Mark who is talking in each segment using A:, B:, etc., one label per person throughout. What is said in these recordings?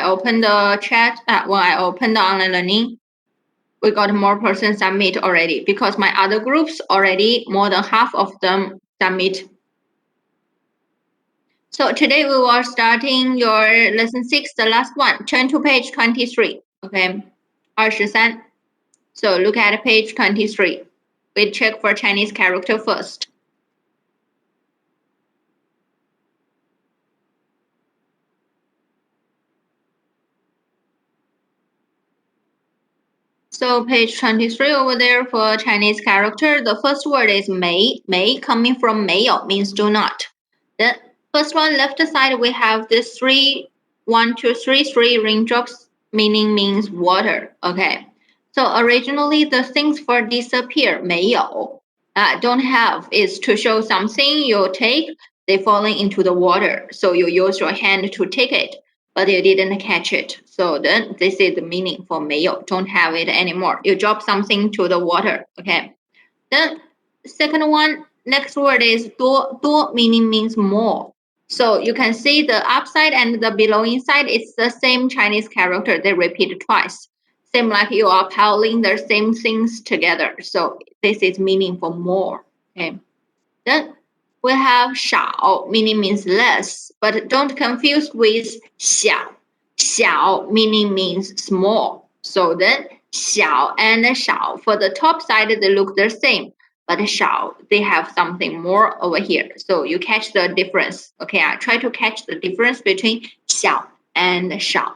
A: open the chat, when I open the online learning, we got more person submit already because my other groups already more than half of them submit. So today we are starting your lesson 6, the last one. Turn to page 23. Okay, 23. So look at page 23. We check for Chinese character first. So page 23 over there for Chinese character, the first word is Mei. Mei coming from 没有 means do not. The first one left side we have this 3, 1, 2, 3 raindrops meaning means water. Okay. So originally the things for disappear 没有 don't have is to show something you take, they falling into the water. So you use your hand to take it, but you didn't catch it. So then this is the meaning for 没有, don't have it anymore. You drop something to the water. Okay. Then second one, next word is 多, 多 meaning means more. So you can see the upside and the below inside, it's the same Chinese character. They repeat twice. Same like you are piling the same things together. So this is meaning for more. Okay. Then we have 少 meaning means less, but don't confuse with 小. 小 meaning means small. So then 小 and 少 for the top side they look the same, but 少 they have something more over here. So you catch the difference. Okay, I try to catch the difference between 小 and 少.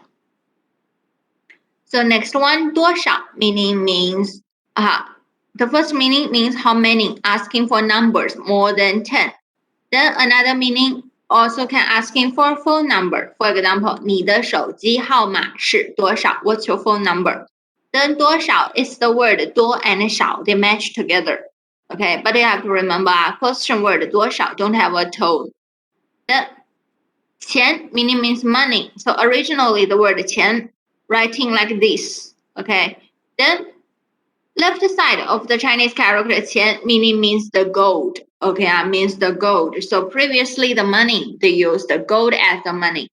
A: So next one, 多少 meaning means the first meaning means how many, asking for numbers more than 10. Then another meaning also can asking for phone number. For example, 你的手机号码是多少? What's your phone number? Then 多少 is the word 多 and 少. They match together. Okay, but you have to remember question word 多少 don't have a tone. Then 钱 meaning means money. So originally the word 钱 writing like this. Okay, then left side of the Chinese character 钱 meaning means the gold. Okay, means the gold. So previously the money, they used the gold as the money.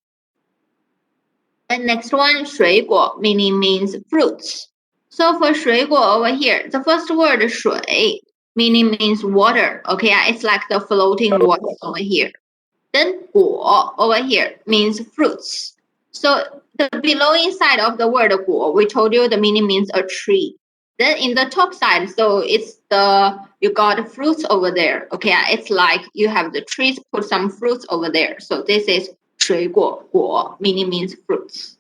A: And next one, 水果 meaning means fruits. So for 水果 over here, the first word 水 meaning means water. Okay, it's like the floating water over here. Then 果 over here means fruits. So the below inside of the word 果, we told you the meaning means a tree. Then in the top side, so it's you got fruits over there. Okay, it's like you have the trees, put some fruits over there. So this is 水果, 果 meaning means fruits.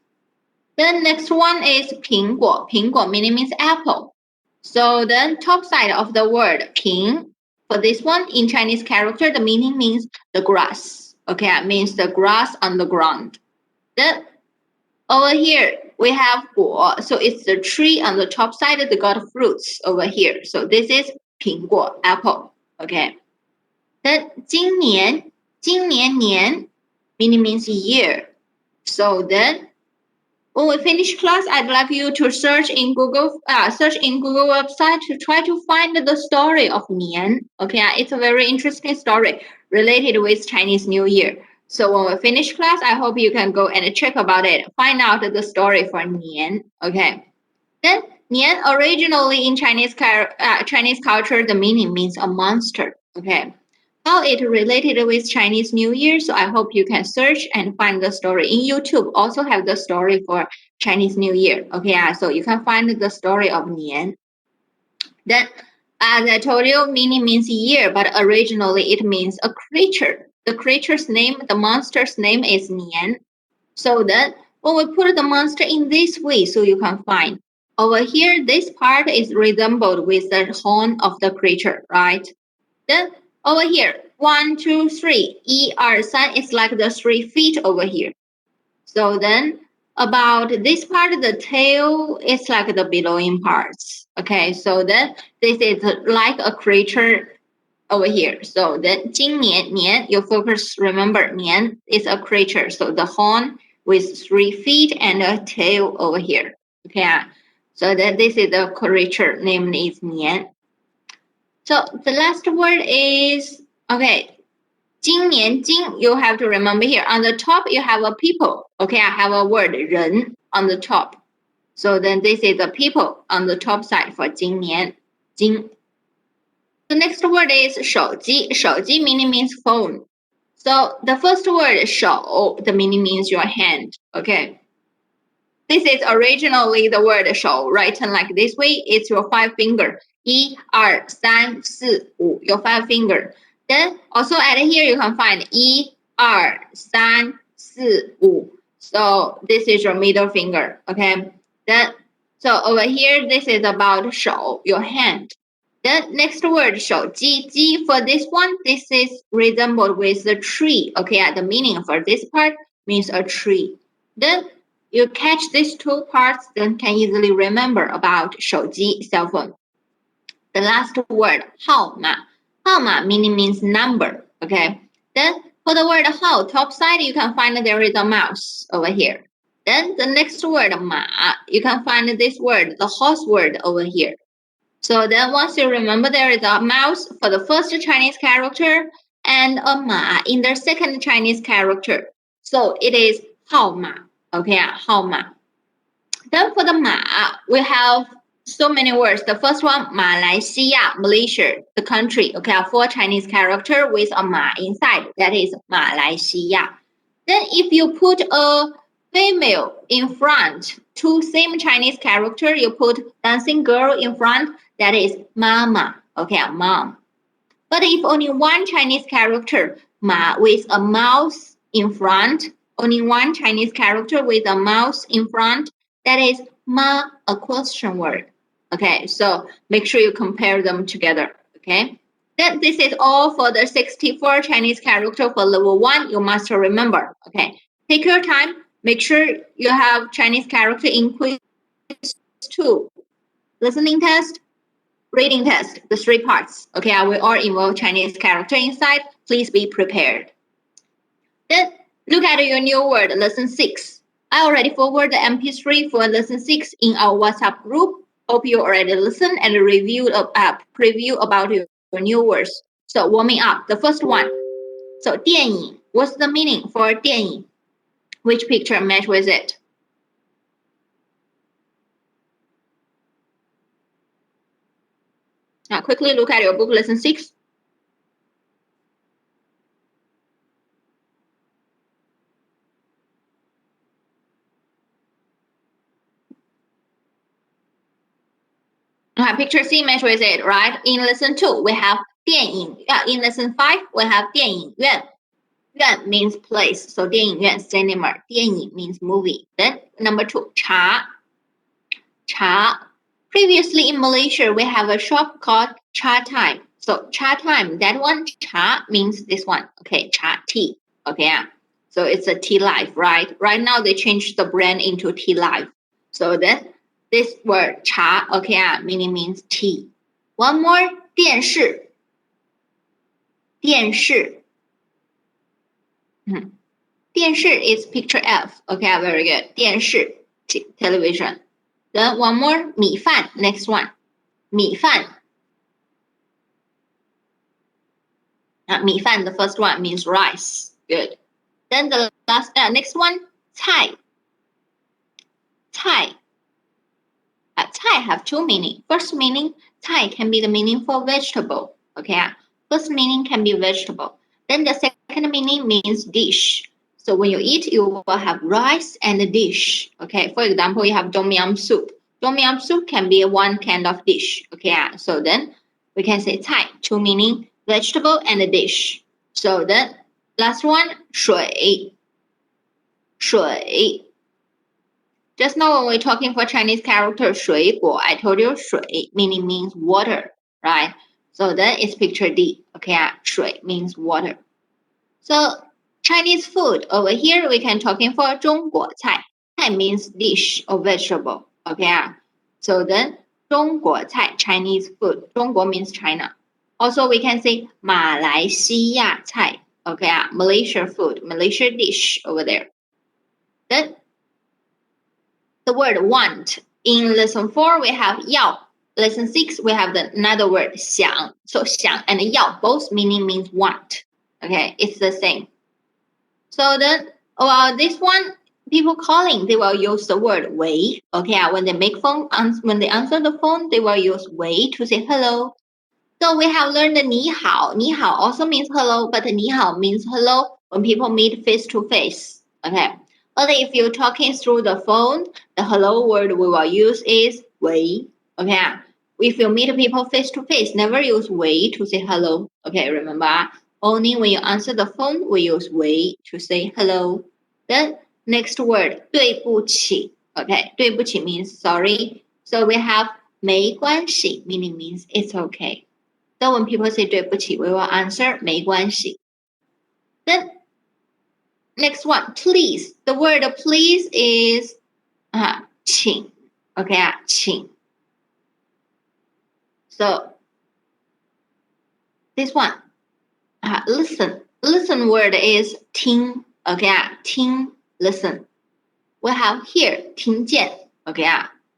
A: Then next one is 苹果. 苹果 meaning means apple. So then top side of the word 苹, for this one in Chinese character, the meaning means the grass. Okay, it means the grass on the ground. Then over here we have 果, so it's the tree on the top side. They got fruits over here. So this is 苹果, apple. Okay. Then 今年, 今年年 meaning means year. So then when we finish class, I'd like you to search in Google website to try to find the story of 年. Okay, it's a very interesting story related with Chinese New Year. So when we finish class, I hope you can go and check about it. Find out the story for 年. Okay. Then 年originally in Chinese culture, the meaning means a monster. Okay. How it related with Chinese New Year, so I hope you can search and find the story. In YouTube, also have the story for Chinese New Year. Okay, so you can find the story of 年. Then, as I told you, meaning means year, but originally it means a creature. The creature's name, the monster's name is 年. So then, when we put the monster in this way, so you can find over here, this part is resembled with the horn of the creature, right? Then over here, 1, 2, 3, 1, 2, 3 is like the 3 feet over here. So then about this part, the tail is like the billowing parts. Okay, so then this is like a creature over here. So then 今年, 年, you focus, remember 年 is a creature. So the horn with 3 feet and a tail over here. Okay, so then this is the creature name is 年. So the last word is, okay, 今年金 you have to remember here. On the top you have a people. Okay, I have a word 人 on the top. So then this is the people on the top side for 今年金. The next word is 手机. 手机 meaning means phone. So the first word 手 the meaning means your hand. Okay. This is originally the word 手 written like this way. It's your 5 finger. 1, 2, 3, 4, 5. Your 5 finger. Then also at here you can find 1, 2, 3, 4, 5. So this is your middle finger. Okay. Then so over here this is about 手 your hand. Then next word 手机 ji for this one. This is resembled with the tree. Okay. The meaning for this part means a tree. Then you catch these two parts, then can easily remember about 手机 cell phone. The last word 号码. 号码 meaning means number. Okay. Then for the word 号 top side you can find there is a mouse over here. Then the next word 马 you can find this word, the horse word over here. So then once you remember there is a mouse for the first Chinese character and a 马 in the second Chinese character. So it is 号码. Okay, 号码. Then for the 马 we have so many words. The first one 马来西亚 Malaysia, the country. Okay, 4 Chinese character with a 马 inside. That is 马来西亚. Then if you put a female in front, 2 same Chinese character, you put dancing girl in front, that is mama. Okay, mom. But if only 1 Chinese character, 马 with a mouse in front, only 1 Chinese character with a mouse in front, that is ma, a question word. Okay, so make sure you compare them together. Okay, then this is all for the 64 Chinese character for level 1. You must remember. Okay, take your time. Make sure you have Chinese character in quiz 2. Listening test, reading test, the 3 parts. Okay, I will all involve Chinese character inside. Please be prepared. Then look at your new word, lesson 6. I already forwarded the MP3 for lesson 6 in our WhatsApp group. Hope you already listened and reviewed a preview about your new words. So warming up, the first one. So 电影, what's the meaning for 电影? Which picture match with it? Now quickly look at your book, lesson 6. Picture C match with it, right? In lesson 2, we have 电影. In lesson 5, we have 电影院. 院 means place, so 电影院 cinema. 电影 means movie. Then number 2, 茶. Cha. Previously in Malaysia, we have a shop called Cha Time. So Cha Time, that one, Cha means this one. Okay, Cha tea. Okay, so it's a tea life, right? Right now they changed the brand into tea life. So then this word Cha, okay, meaning means tea. One more, 电视. 电视. 电视 is picture F. Okay, very good. 电视 television. Then one more, 米饭, next one. 米饭. 米饭, the first one means rice. Good. Then the last, next one, 菜. 菜. 菜 have 2 meaning. First meaning, 菜 can be the meaning for vegetable. Okay, first meaning can be vegetable. Then the second meaning means dish. So when you eat, you will have rice and a dish. Okay, for example, you have tom yum soup. Tom yum soup can be one kind of dish. Okay, so then we can say 菜, 2 meaning, vegetable and a dish. So then last one, 水. 水. Just now when we're talking for Chinese character 水果, I told you 水 meaning means water, right? So then it's picture D. Okay, 水 means water. So Chinese food over here we can talking for 中国菜. 菜 means dish or vegetable. Okay, so then 中国菜 Chinese food. 中国 means China. Also we can say 马来西亚菜. Okay, Malaysia food, Malaysia dish over there. Then the word want. In lesson 4 we have 要. Lesson 6 we have another word 想. So 想 and 要 both meaning means want. Okay, it's the same. So then, this one, people calling, they will use the word 喂. Okay, when they make when they answer the phone, they will use 喂 to say hello. So we have learned the 你好. 你好 also means hello, but 你好 means hello when people meet face to face. Okay. But if you're talking through the phone, the hello word we will use is 喂. Okay. If you meet people face to face, never use 喂 to say hello. Okay, remember? Only when you answer the phone, we use 喂 to say hello. Then next word, 对不起. Okay, 对不起 means sorry. So we have 没关系, meaning means it's okay. So when people say 对不起, we will answer 没关系. Then next one, please. The word please is 请. Okay, 请. So this one, listen. Listen word is 听. Okay, 听, listen. We have here 听见. Okay,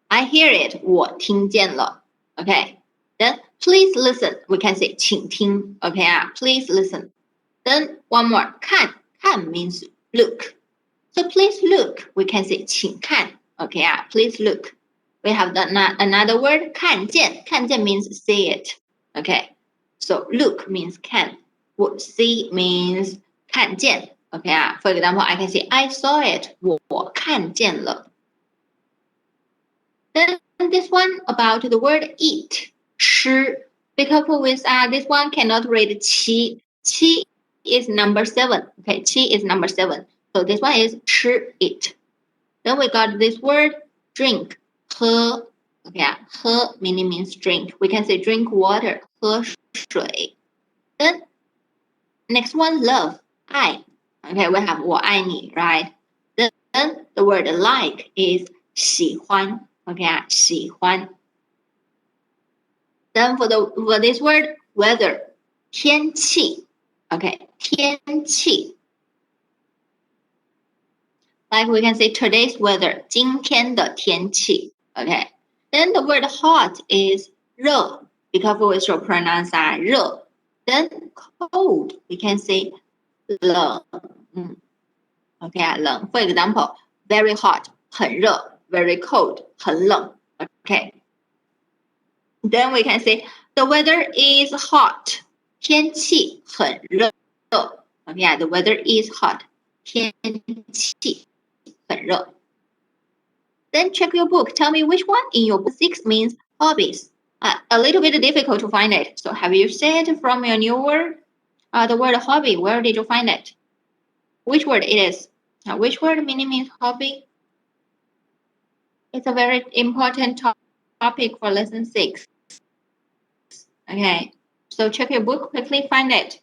A: I hear it. 我听见了. Okay. Then please listen. We can say 请听. Okay, please listen. Then one more, 看. 看 means look. So please look. We can say 请看. Okay, please look. We have another word, 看见. 看见 means see it. Okay, so look means 看. See means 看见. Okay, for example, I can say I saw it. 我看见了. Then this one about the word eat. 吃. Be careful with this one cannot read 七. 七 is number 7. Okay, 七 is number 7. So this one is 吃, eat. Then we got this word drink. 喝. Okay, 喝 meaning means drink. We can say drink water. 喝水. Then next one love. 爱. Okay, we have 我爱你, right? Then the word like is 喜欢. Okay, 喜欢. Then for this word weather. 天气. Okay, 天气. Like we can say today's weather, 今天的天气. Okay. Then the word hot is 热. Be careful with your pronounce 热. Then cold, we can say 冷. Okay, 冷. For example, very hot, 很热. Very cold, 很冷. Okay. Then we can say the weather is hot. 天气很热. Okay, the weather is hot. 天气很热. Then check your book. Tell me which one in your book 6 means hobbies. A little bit difficult to find it. So have you said from your new word? The word hobby, where did you find it? Which word it is? Which word meaning means hobby? It's a very important topic for lesson 6. Okay, so check your book, quickly find it.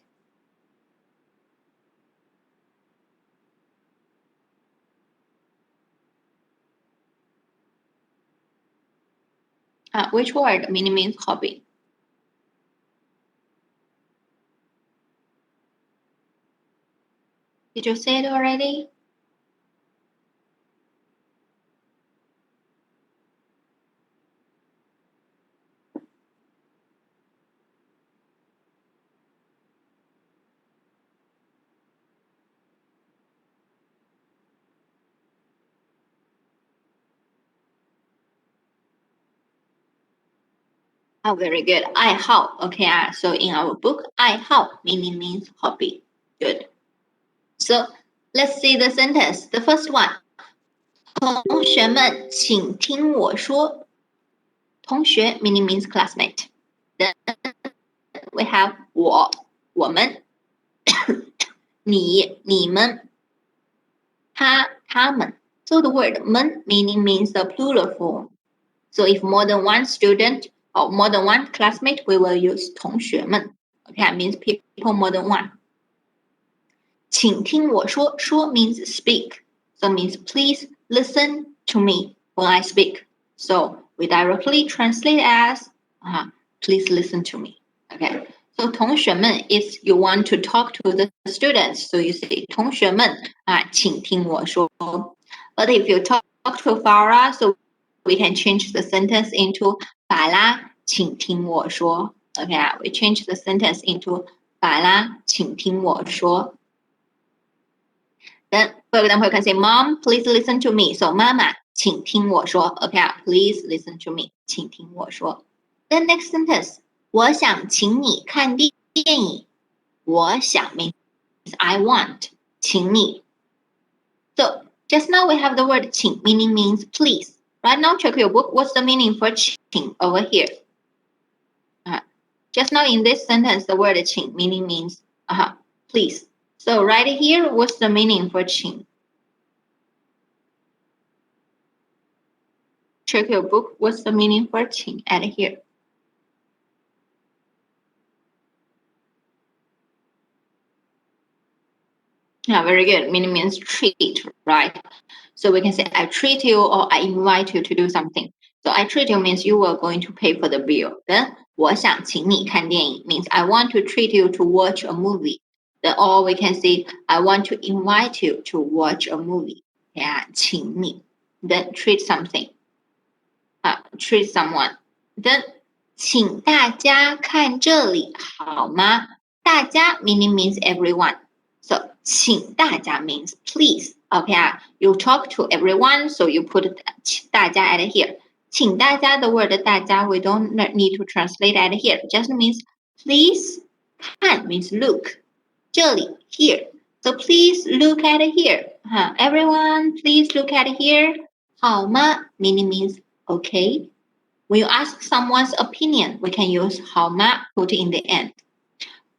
A: Which word meaning means hobby? Did you say it already? Oh, very good. 爱好. Okay, so in our book, 爱好 meaning means hobby. Good. So let's see the sentence. The first one. 同学们，请听我说。同学 meaning means classmate. Then we have 我们你们他们. So the word 们 meaning means the plural form. So if more than one student or more than one classmate, we will use 同学们. Okay, that means people more than one. 请听我说. 说 means speak. So means please listen to me when I speak. So we directly translate as please listen to me. Okay. So 同学们 is you want to talk to the students. So you say 同学们请听我说. But if you talk to Farah, so we can change the sentence into 法拉请听我说. Okay, we change the sentence into 改啦，请听我说。Then, for example, you can say, Mom, please listen to me. So, 妈妈，请听我说。OK 啊 ，Please listen to me. 请听我说。Then next sentence, 我想请你看电影。我想 means I want. 请你。So, just now we have the word 请 meaning means please. Right now, check your book. What's the meaning for 请 over here? Just now in this sentence, the word 请 meaning means please. So right here, what's the meaning for 请? Check your book. What's the meaning for 请 at here? Yeah, very good. Meaning means treat, right? So we can say I treat you or I invite you to do something. So I treat you means you are going to pay for the bill. Then 我想请你看电影 means I want to treat you to watch a movie. Then or we can say I want to invite you to watch a movie. Yeah, 请你 Then treat something. Treat someone. Then 请大家看这里好吗？大家 meaning means everyone. So 请大家 means please. Okay, you talk to everyone, so you put 大家 at here. 请大家 the word 大家 we don't need to translate at here. It just means please. 看 means look. 这里 here. So please look at here. Everyone, please look at here. 好吗 meaning means okay. When you ask someone's opinion, we can use 好吗 put in the end.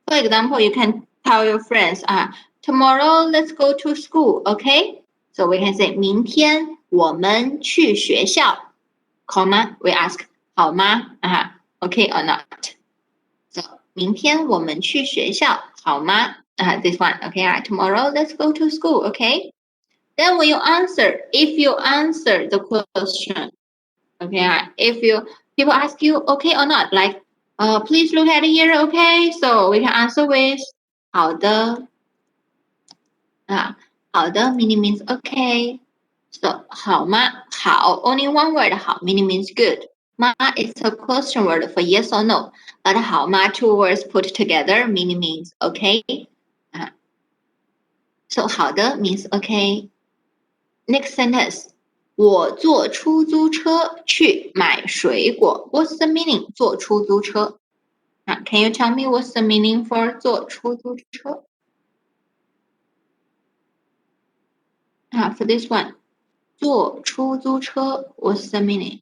A: For example, you can tell your friends, tomorrow let's go to school, okay? So we can say 明天我们去学校 comma, we ask 好吗 okay or not? So 明天我们去学校好吗 this one, okay? Tomorrow let's go to school, okay? Then when you answer, if you answer the question, okay, if people ask you okay or not, like please look at here, okay? So we can answer with 好的好的 meaning means okay. So 好吗好 only one word 好 meaning means good. 吗 is a question word for yes or no. But 好吗 two words put together meaning means okay. So 好的 means okay. Next sentence. 我坐出租车去买水果。What's the meaning? 坐出租车。Can you tell me what's the meaning for 坐出租车？For this one, 坐出租车 what's the meaning?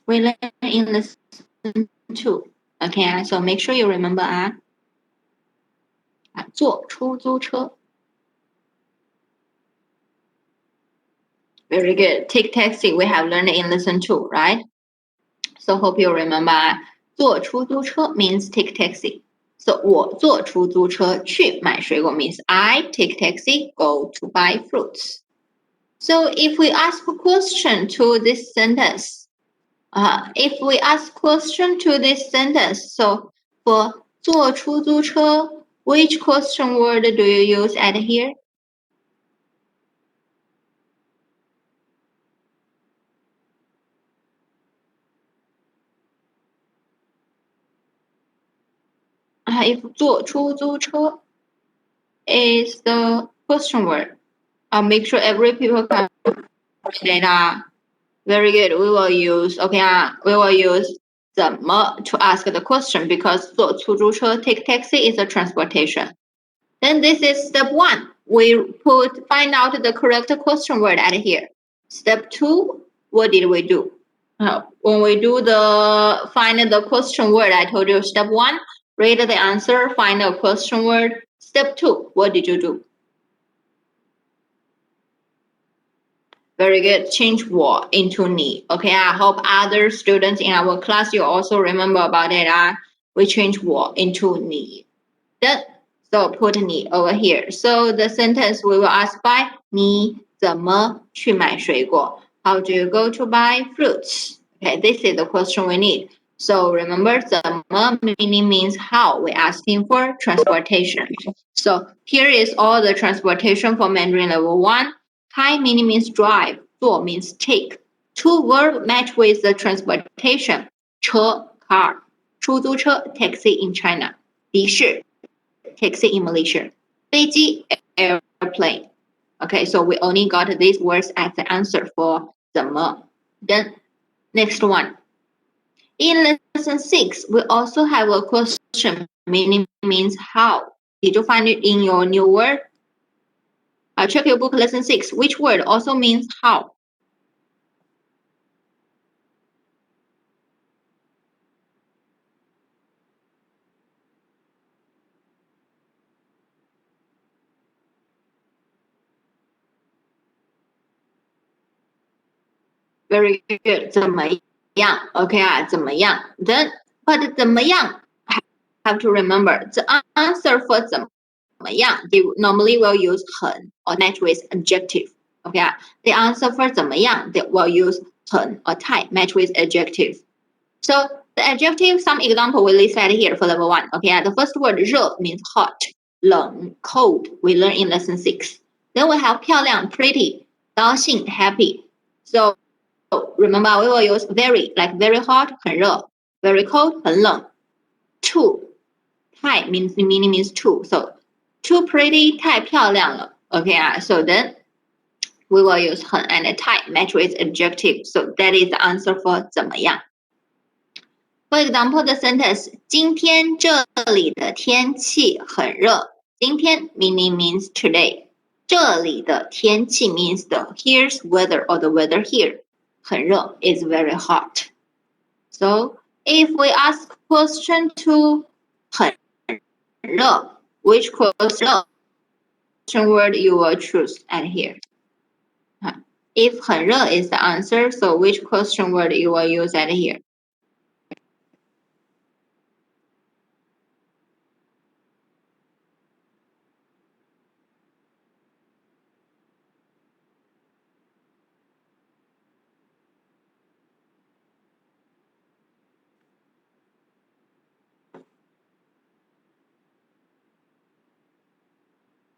A: We learn in lesson 2. Okay, so make sure you remember 坐出租车。Very good. Take taxi. We have learned in lesson 2, right? So hope you remember. 坐出租车 means take taxi. So 我坐出租车去买水果 means I take taxi go to buy fruits. So if we ask a question to this sentence, so for 坐出租车, which question word do you use at here? If 坐出租车 is the question word, make sure every people can data. Very good. We will use we will use 怎么 to ask the question because 坐出租车 take taxi is a transportation. Then this is step 1. We find out the correct question word at here. Step 2, what did we do? When we do find the question word, I told you step 1, read the answer, find a question word. Step 2, what did you do? Very good. Change 我 into 你. Okay, I hope other students in our class you also remember about it. We change 我 into 你. So put 你 over here. So the sentence we will ask by 你怎么去买水果? How do you go to buy fruits? Okay, this is the question we need. So remember, 怎么 meaning means how. We're asking for transportation. So here is all the transportation for Mandarin level 1. 开 meaning means drive. 坐 means take. Two verb match with the transportation. 车 car. 出租车 taxi in China. 的士 taxi in Malaysia. 飞机 airplane. Okay, so we only got these words as the answer for 怎么. Then next one. In lesson 6, we also have a question meaning means how. Did you find it in your new word? Check your book lesson 6. Which word also means how? Very good. 怎么样 Okay 啊，怎么样 Then, but 怎么样 have to remember the answer for 怎么样 they normally will use 很 or match with adjective. Okay 啊 the answer for 怎么样 they will use 很 or 太 match with adjective. So the adjective, some example we listed here for level 1. Okay, the first word 热 means hot, 冷 cold. We learn in lesson 6. Then we have 漂亮 pretty, 高兴 happy. So remember we will use very like very hot 很热, very cold 很冷. Too, 太 meaning means too. So too pretty 太漂亮了. Okay, so then we will use 很 and 太 match with adjective. So that is the answer for 怎么样. For example, the sentence 今天这里的天气很热。今天 meaning means today. 这里的天气 means the here's weather or the weather here. 很热 is very hot. So if we ask question to 很热, which question word you will choose at here? If 很热 is the answer, so which question word you will use at here?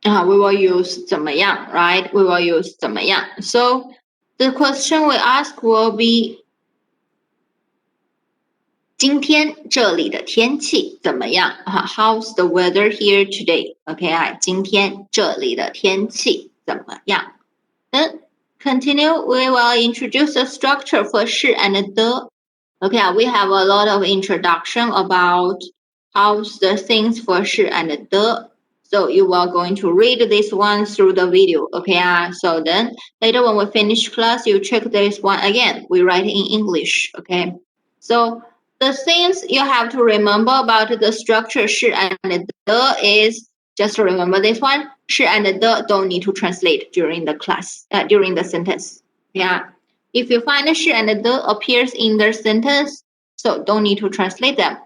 A: We will use 怎么样 right? We will use 怎么样 So the question we ask will be 今天这里的天气怎么样 How's the weather here today? Okay, 今天这里的天气怎么样 Then continue, we will introduce the structure for 是 and 的 Okay, we have a lot of introduction about how's the things for 是 and 的 So you are going to read this one through the video, okay? So then later when we finish class, you check this one again. We write in English, okay? So the things you have to remember about the structure 是 and 的 is just remember this one. 是 and 的 don't need to translate during the class, during the sentence. Yeah. If you find 是 and 的 appears in the sentence, so don't need to translate them.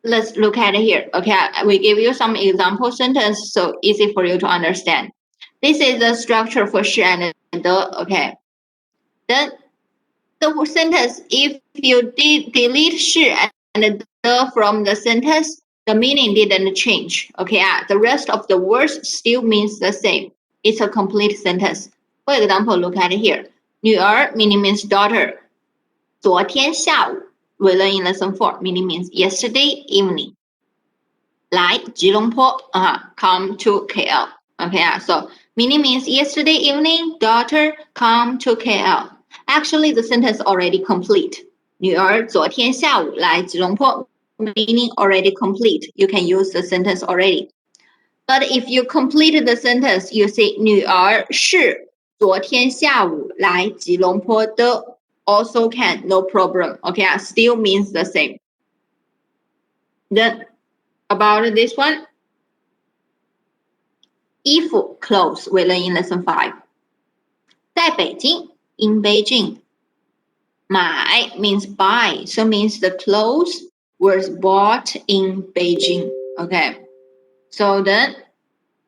A: Let's look at it here. Okay, we give you some example sentence so easy for you to understand. This is the structure for 是 and 的. Okay. Then the sentence, if you delete 是 and 的 from the sentence, the meaning didn't change. Okay, the rest of the words still means the same. It's a complete sentence. For example, look at it here. 女儿 meaning means daughter. 昨天下午 we learn in lesson 4 meaning means yesterday evening. 来吉隆坡 come to KL. Okay, so meaning means yesterday evening, daughter come to KL. Actually, the sentence already complete. 女儿昨天下午来吉隆坡 meaning already complete. You can use the sentence already. But if you complete the sentence, you say 女儿是昨天下午来吉隆坡的 also can, no problem. Okay, still means the same. Then about this one, 衣服 clothes we learn in lesson 5. 在北京 in Beijing. 买 means buy, so means the clothes was bought in Beijing. Okay, so then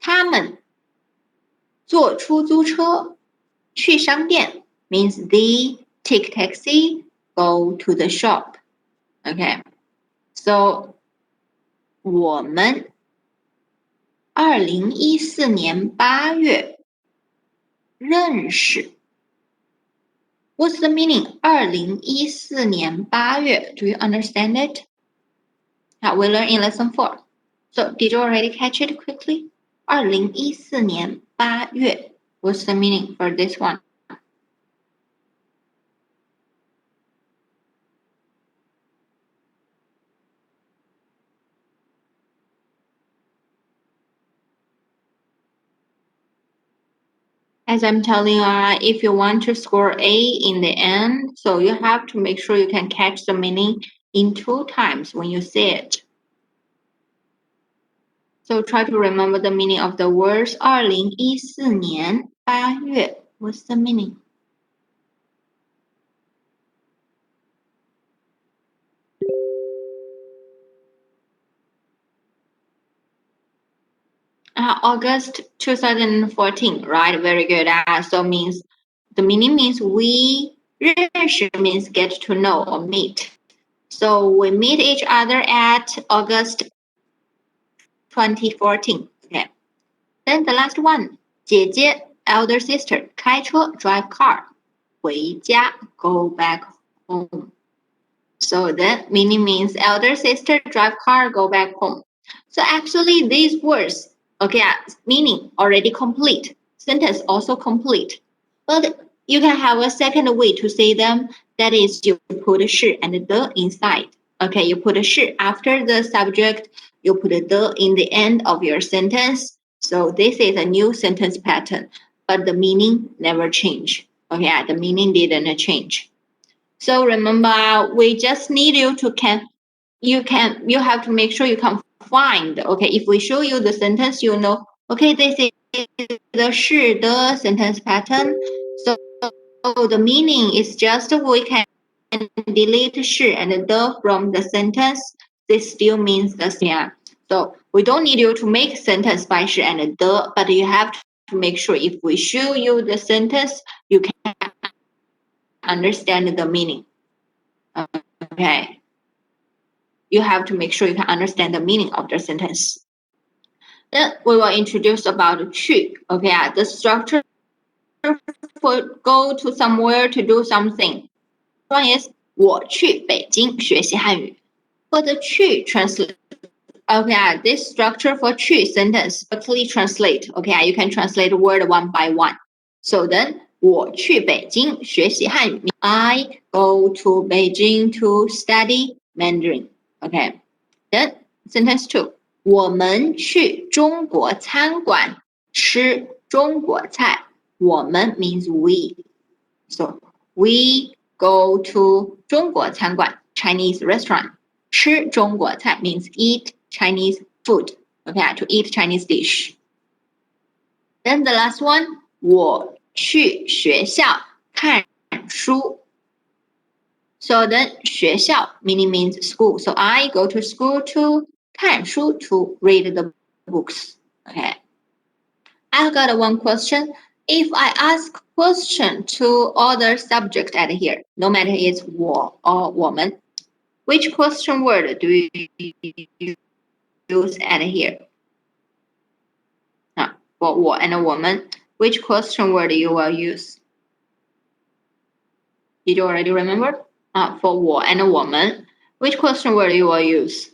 A: 他们坐出租车去商店 means they take taxi, go to the shop. Okay, so 我们2014年8月认识。What's the meaning? 2014年8月 Do you understand it? We learn in lesson 4. So, did you already catch it quickly? 2014年8月. What's the meaning for this one? As I'm telling you, if you want to score A in the end, so you have to make sure you can catch the meaning in 2 times when you say it. So try to remember the meaning of the words 2014年8月. What's the meaning? August 2014, right? Very good. So means the meaning means we 认识 means get to know or meet. So we meet each other at August 2014. Okay. Then the last one, 姐姐 elder sister 开车 drive car 回家 go back home. So the meaning means elder sister drive car go back home. So actually these words, okay, meaning already complete, sentence also complete. But you can have a second way to say them. That is, you put 是 and the inside. Okay, you put 是 after the subject, you put the in the end of your sentence. So this is a new sentence pattern, but the meaning never change. Okay, the meaning didn't change. So remember, we just need you to you have to make sure you can find. Okay, if we show you the sentence, you know. Okay, this is the 是 the sentence pattern. So the meaning is just we can delete 是 and the from the sentence. This still means the same. So we don't need you to make sentence by 是 and the, but you have to make sure if we show you the sentence, you can understand the meaning. Okay. You have to make sure you can understand the meaning of the sentence. Then we will introduce about 去. Okay, the structure for go to somewhere to do something. One is 我去北京学习汉语. For the 去 translate. Okay, this structure for 去 sentence quickly translate. Okay, you can translate word one by one. So then 我去北京学习汉语. I go to Beijing to study Mandarin. Okay. Then sentence 2. 我们去中国餐馆吃中国菜. 我们 means we. So we go to 中国餐馆 Chinese restaurant. 吃中国菜 means eat Chinese food. Okay, to eat Chinese dish. Then the last one. 我去学校看书. So then 学校 meaning means school. So I go to school to 看书 to read the books. Okay. I've got one question. If I ask question to other subject at here, no matter it's 我 or 我们, which question word do you use at here? For 我 and 我们, which question word you will use? Did you already remember? For 我 and 我们, which question word you will use?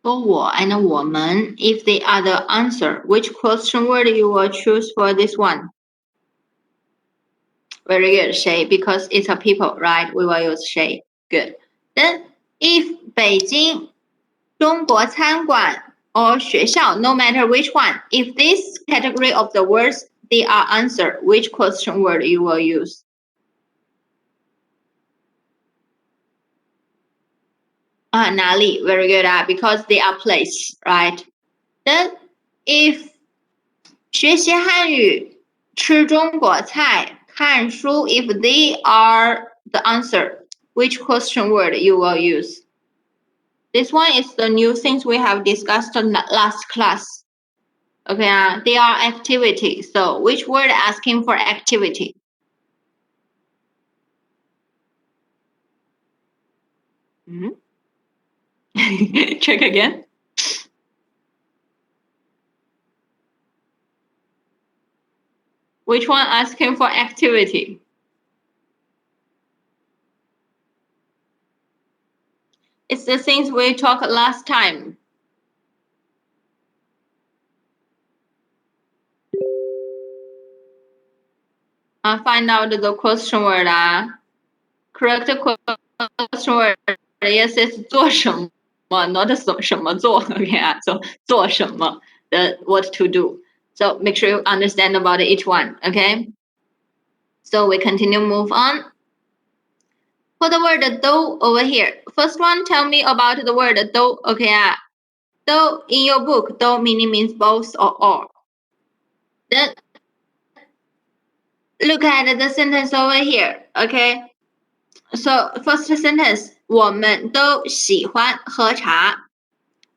A: For 我 and 我们, if they are the answer, which question word you will choose for this one? Very good, Shay, because it's a people, right? We will use Shay. Good. Then, if 北京中国餐馆 or 学校, no matter which one, if this category of the words they are answer, which question word you will use?哪里, very good, because they are place, right? Then, if 学习汉语吃中国菜看书 if they are the answer, which question word you will use? This one is the new things we have discussed in the last class. Okay, they are activity. So which word asking for activity? Check again. Which one asking for activity? It's the things we talked last time. Find out the question word. Correct question word. Yes, it's 做什么 not 什么做. Okay, so 做什么 the what to do. So make sure you understand about each one. Okay. So we continue, move on. For the word though over here. First one, tell me about the word though. Okay, though in your book, though meaning means both or all. Then look at the sentence over here. Okay. So first sentence, 我们都喜欢喝茶.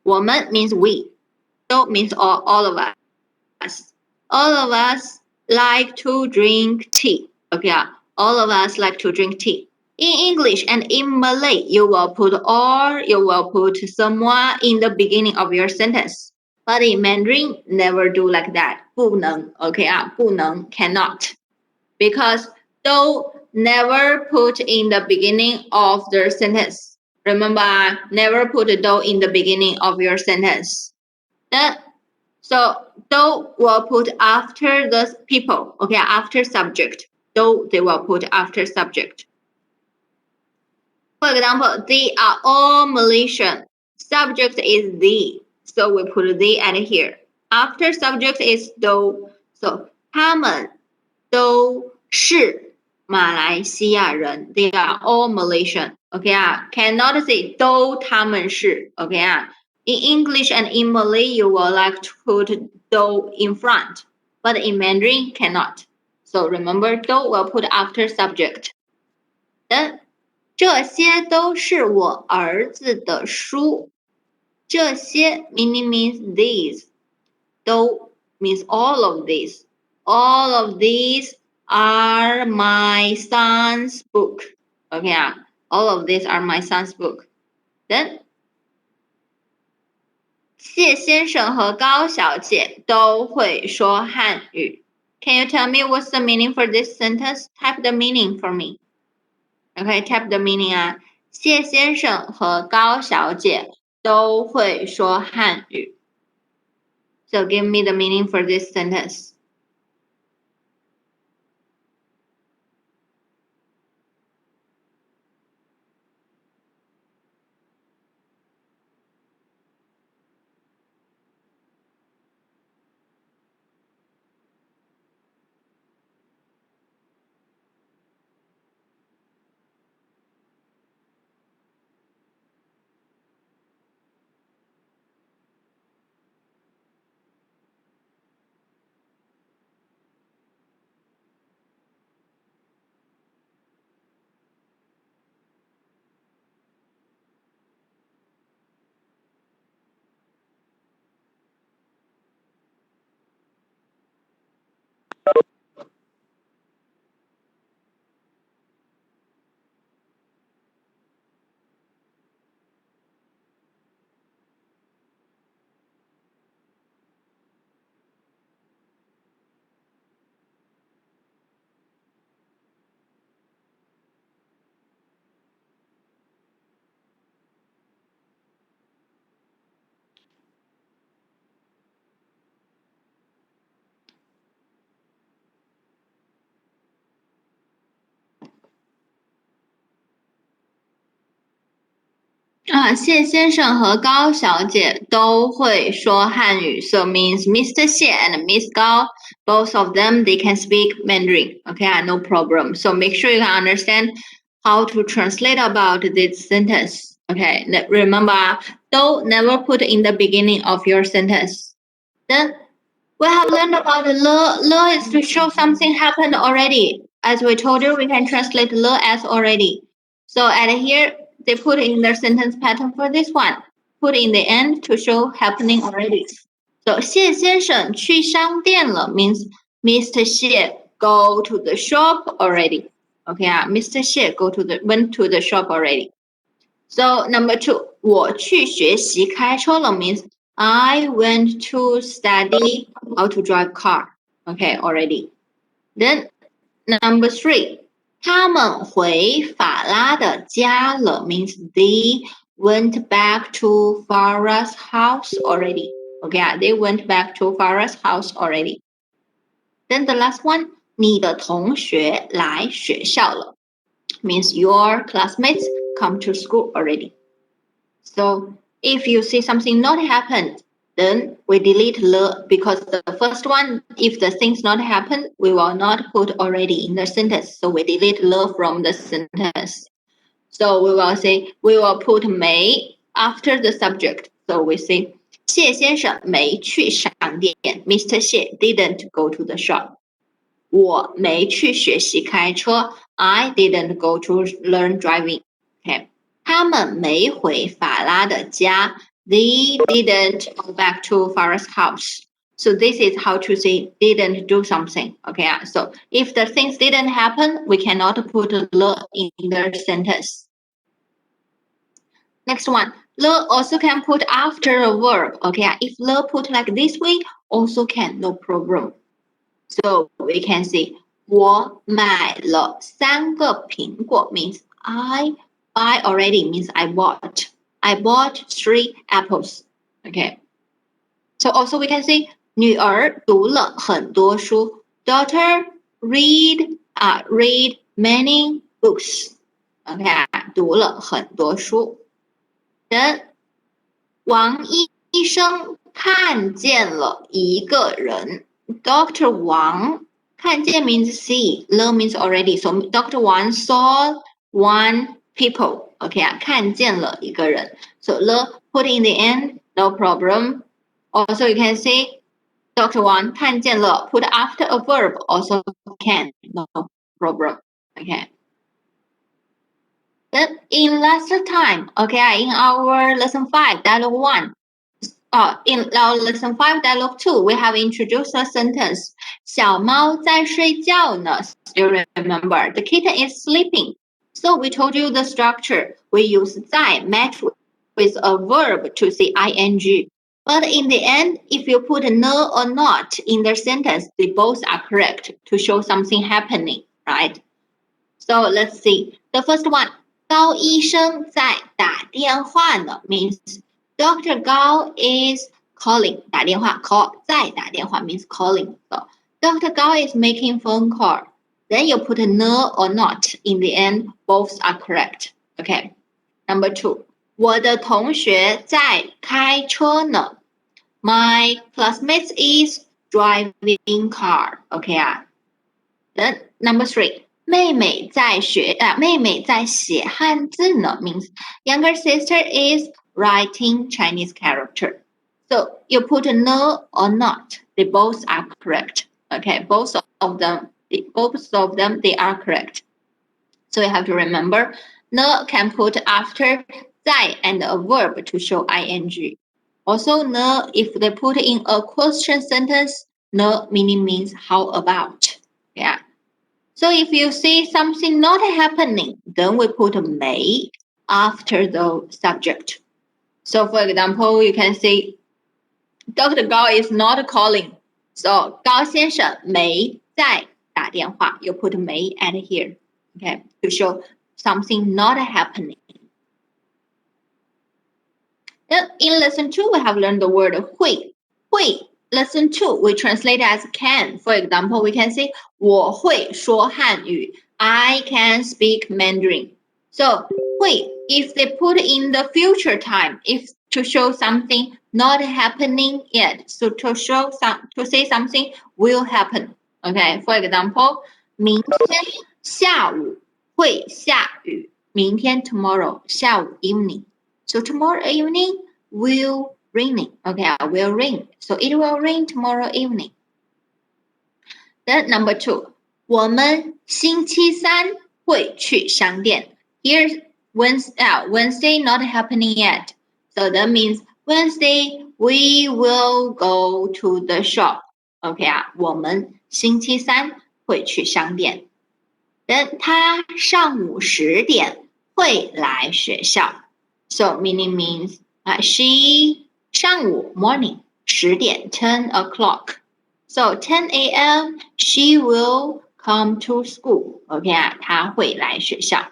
A: 我们 means we. 都 means all of us. All of us like to drink tea. Okay, all of us like to drink tea. In English and in Malay, you will put or, you will put someone in the beginning of your sentence. But in Mandarin, never do like that. 不能, okay, 不能, cannot. Because do never put in the beginning of the sentence. Remember, never put do in the beginning of your sentence. Then, so do will put after the people, okay, after subject. Do they will put after subject. For example, they are all Malaysian. Subject is the, so we put the at here. After subject is do, so 他们都是马来西亚人. They are all Malaysian. Okay, cannot say 都他们是. Okay, in English and in Malay, you will like to put do in front, but in Mandarin cannot. So remember, do will put after subject. Then 这些都是我儿子的书。这些 meaning means these. 都 means all of these. All of these are my son's book. Okay, all of these are my son's book. Then 谢先生和高小姐都会说汉语。Can you tell me what's the meaning for this sentence? Type the meaning for me. Okay, type the meaning 谢先生和高小姐都会说汉语. So give me the meaning for this sentence. Xie 先生和高小姐都会说汉语, so means Mr. Xie and Miss Gao, both of them they can speak Mandarin. Okay, no problem. So make sure you can understand how to translate about this sentence. Okay, remember, do never put in the beginning of your sentence. Then we have learned about le. Le is to show something happened already. As we told you, we can translate le as already. So at here, they put in their sentence pattern for this one. Put in the end to show happening already. So 谢先生去商店了 means Mr. Xie go to the shop already. Okay, Mr. Xie went to the shop already. So number 2, 我去学习开车了 means I went to study how to drive car. Okay, already. Then number 3, 他们回法拉的家了 means they went back to Farah's house already. Okay, they went back to Farah's house already. Then the last one, 你的同学来学校了 means your classmates come to school already. So if you see something not happen, then we delete le because the first one, if the thing's not happen, we will not put already in the sentence. So we delete le from the sentence. So we will put may after the subject. So we say 谢先生没去商店 Mr. Xie didn't go to the shop. 我没去学习开车 I didn't go to learn driving. Okay. 他们没回法拉的家 They didn't go back to Farah's house. So this is how to say didn't do something. Okay, so if the things didn't happen, we cannot put le in the sentence. Next one, le also can put after a verb. Okay, if le put like this way, also can, no problem. So we can say 我买了3个苹果 means I buy already means I bought. I bought 3 apples. Okay. So also we can say 女儿读了很多书 Daughter read many books. Okay, 读了很多书。Then 王医生看见了一个人 Dr. Wang 看见 means see, le means already. So Dr. Wang saw one people. Okay, 看见了一个人. So le put in the end, no problem. Also you can say Dr. Wang 看见了 put after a verb also can, no problem. Okay. Then in lesson time, okay, in our lesson 5, dialogue 1, in our lesson 5, dialogue 2, we have introduced a sentence. 小猫在睡觉呢. Still remember, the kitten is sleeping. So we told you the structure. We use 在 match with a verb to say ing. But in the end, if you put no or not in the sentence, they both are correct to show something happening, right? So let's see. The first one, 高医生在打电话呢 means Dr. Gao is calling 打电话 call 在打电话 means calling. So Dr. Gao is making phone call. Then you put no or not in the end. Both are correct. Okay. Number 2. 我的同学在开车呢 My classmate is driving car. Okay. Then number 3. 妹妹在写汉字呢 means younger sister is writing Chinese character. So you put no or not. They both are correct. Okay, both of them, they are correct. So you have to remember, ne can put after 在 and a verb to show ing. Also, ne, if they put in a question sentence, ne meaning means how about. Yeah. So if you see something not happening, then we put may after the subject. So for example, you can say Dr. Gao is not calling. So 高先生没在打电话. You put may at here, okay, to show something not happening. Then in lesson 2, we have learned the word 会. 会 Lesson 2, we translate as can. For example, we can say 我会说汉语 I can speak Mandarin. So 会 if they put in the future time, if to show something not happening yet, so to say something will happen. Okay, for example, 明天下午会下雨. 明天 tomorrow 下午 evening. So tomorrow evening will raining. Okay, will rain. So it will rain tomorrow evening. Then number 2, 我们星期三会去商店. Here Wednesday not happening yet. So that means Wednesday we will go to the shop. OK 啊，我们星期三会去商店。Then 他上午10点会来学校。So meaning means she 上午 morning 10点 10 o'clock. So 10 a.m. she will come to school. OK 啊，她会来学校。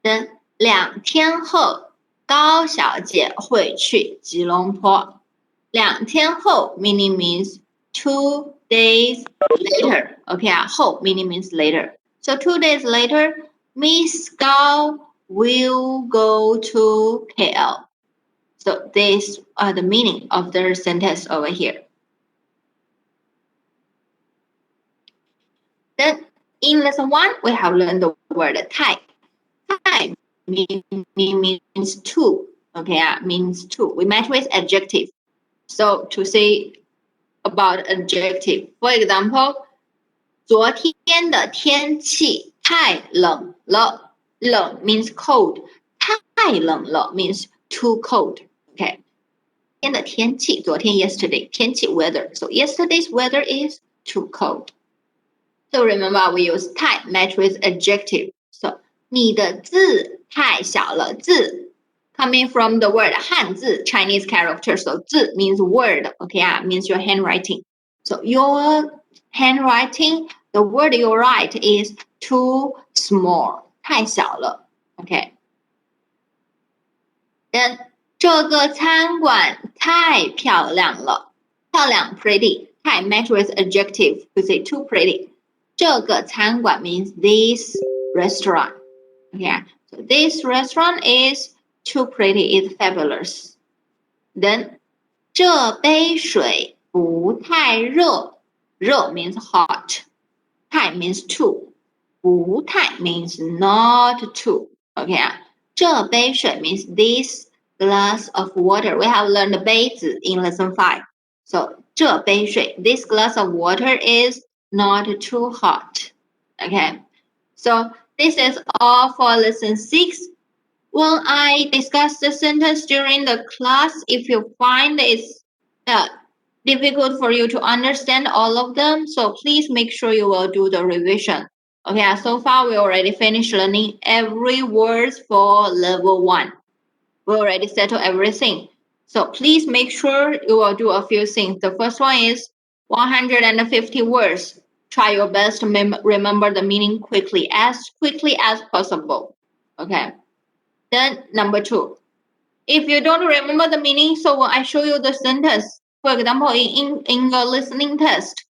A: Then 2天后，高小姐会去吉隆坡。2天后 meaning means 2 days later. OK 啊，后 meaning means later. So 2 days later, Miss Gao will go to KL. So these are the meaning of the sentence over here. Then in lesson 1, we have learned the word Thai. Thai means two. Okay, means two. We match with adjective. So to say about adjective, for example, 昨天的天气太冷了。冷 means cold. 太冷了 means too cold. Okay. 天的天气，昨天 yesterday 天气 weather. So yesterday's weather is too cold. So remember we use 太 match with adjective. So 你的字太小了，字 coming from the word 汉字 Chinese character. So 字 means word. Okay, means your handwriting. So your handwriting, the word you write is too small. 太小了。Okay. Then 这个餐馆太漂亮了。漂亮 pretty. 太 match with adjective to say too pretty. 这个餐馆 means this restaurant. Okay, so this restaurant is too pretty, it's fabulous. Then 这杯水不太热。热 means hot. 太 means too. 不太 means not too. Okay, 这杯水 means this glass of water. We have learned 杯子 in lesson 5. So 这杯水, this glass of water is not too hot. Okay, so this is all for lesson 6. When I discuss the sentence during the class, if you find it's difficult for you to understand all of them, so please make sure you will do the revision. Okay, so far we already finished learning every word for level 1. We already settled everything. So please make sure you will do a few things. The first one is 150 words. Try your best to remember the meaning quickly as possible. Okay. Then number 2, if you don't remember the meaning, so when I show you the sentence, for example, in your listening test,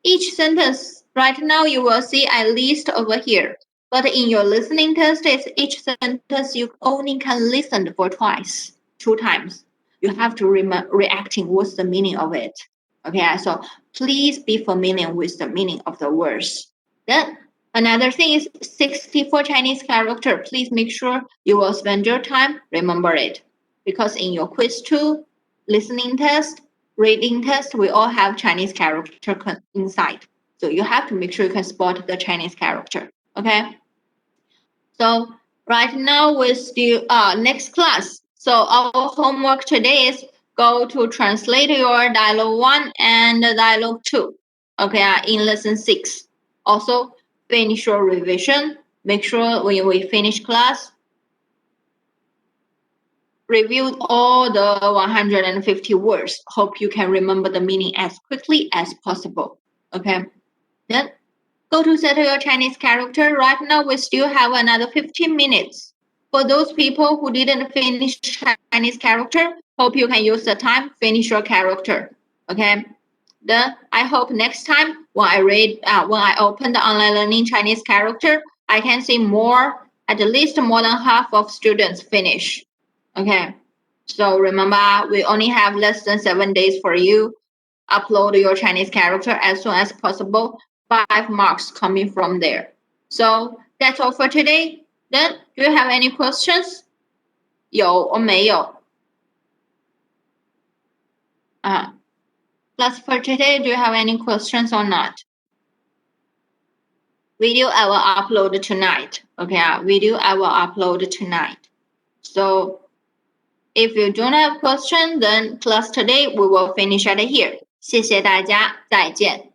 A: each sentence right now you will see a list over here. But in your listening test, it's each sentence you only can listen for twice, 2 times. You have to reacting what's the meaning of it. Okay, so please be familiar with the meaning of the words. Then another thing is 64 Chinese character. Please make sure you will spend your time remember it. Because in your quiz 2, listening test, reading test, we all have Chinese character inside. So you have to make sure you can spot the Chinese character. Okay. So right now we still next class. So our homework today is go to translate your dialogue 1 and dialogue 2. Okay, in lesson 6. Also finish your revision. Make sure when we finish class, review all the 150 words. Hope you can remember the meaning as quickly as possible. Okay. Then go to settle your Chinese character. Right now, we still have another 15 minutes. For those people who didn't finish Chinese character, hope you can use the time, finish your character. Okay. Then I hope next time when I open the online learning Chinese character, I can see at least more than half of students finish. Okay. So remember, we only have less than 7 days for you. Upload your Chinese character as soon as possible. 5 marks coming from there. So that's all for today. Then, do you have any questions? 有 or 没有? Class for today, do you have any questions or not? Video I will upload tonight. Okay, video I will upload tonight. So if you don't have question, then class today we will finish at here. 谢谢大家，再见。